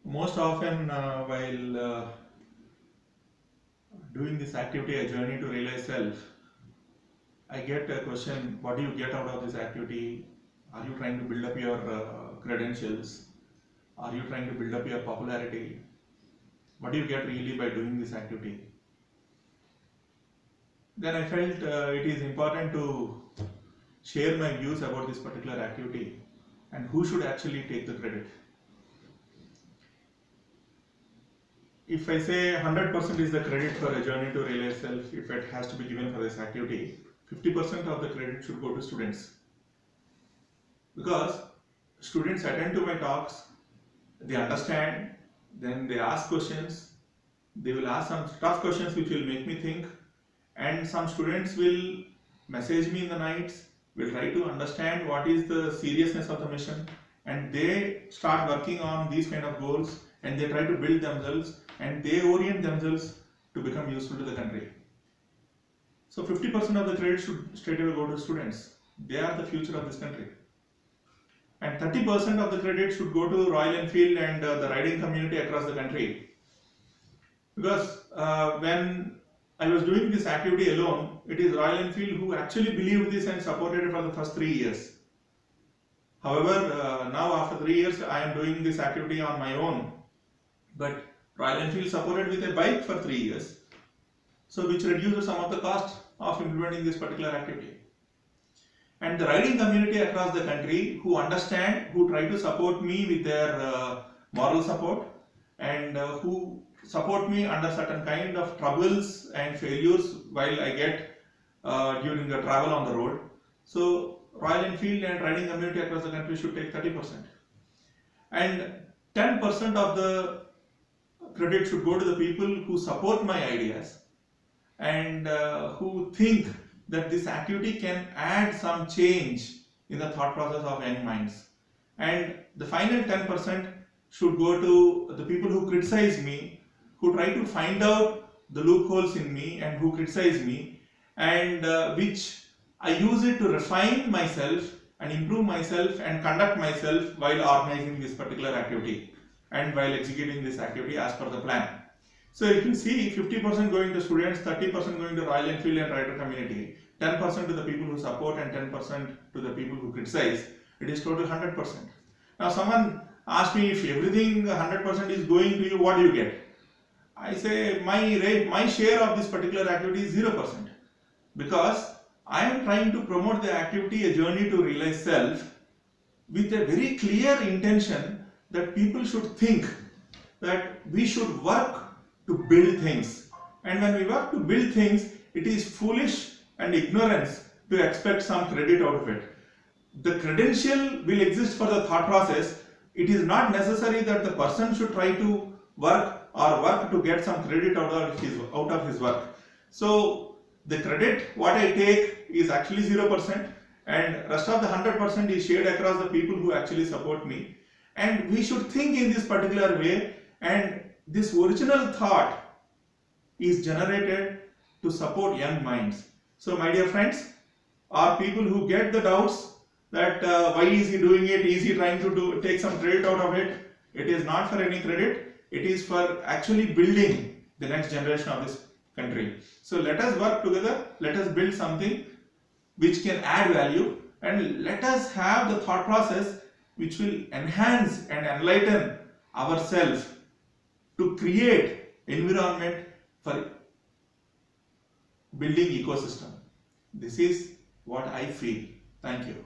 Most often, while doing this activity, a journey to realize self, I get a question: what do you get out of this activity? Are you trying to build up your credentials? Are you trying to build up your popularity? What do you get really by doing this activity? Then I felt it is important to share my views about this particular activity and who should actually take the credit. If I say 100% is the credit for a journey to realize self, if it has to be given for this activity, 50% of the credit should go to students. Because students attend to my talks, they understand, then they ask questions, they will ask some tough questions which will make me think, and some students will message me in the nights, will try to understand what is the seriousness of the mission, and they start working on these kind of goals, and they try to build themselves, and they orient themselves to become useful to the country. So 50% of the credit should straight away go to students. They are the future of this country. And 30% of the credit should go to Royal Enfield and the riding community across the country. Because when I was doing this activity alone, it is Royal Enfield who actually believed this and supported it for the first 3 years. However, now after 3 years, I am doing this activity on my own. But Royal Enfield supported with a bike for 3 years, so which reduces some of the cost of implementing this particular activity. And the riding community across the country who understand, who try to support me with their moral support, and who support me under certain kind of troubles and failures while I get during the travel on the road. So Royal Enfield and riding community across the country should take 30%. And 10% of the credit should go to the people who support my ideas and who think that this activity can add some change in the thought process of young minds. And the final 10% should go to the people who criticize me, who try to find out the loopholes in me and who criticize me, and which I use it to refine myself and improve myself and conduct myself while organizing this particular activity and while executing this activity as per the plan. So you can see 50% going to students, 30% going to Royal Enfield and rider community, 10% to the people who support and 10% to the people who criticize. It is total 100%. Now someone asked me, if everything 100% is going to you, what do you get? I say my share of this particular activity is 0%, because I am trying to promote the activity, a journey to realize self, with a very clear intention that people should think that we should work to build things. And when we work to build things, it is foolish and ignorance to expect some credit out of it. The credential will exist for the thought process. It is not necessary that the person should try to work to get some credit out of his work. So the credit what I take is actually 0%, and rest of the 100% is shared across the people who actually support me. And we should think in this particular way, and this original thought is generated to support young minds. So my dear friends, are people who get the doubts that why is he doing it, is he trying to take some credit out of it? It is not for any credit, it is for actually building the next generation of this country. So let us work together, let us build something which can add value, and let us have the thought process which will enhance and enlighten ourselves to create environment for building ecosystem. This is what I feel. Thank you.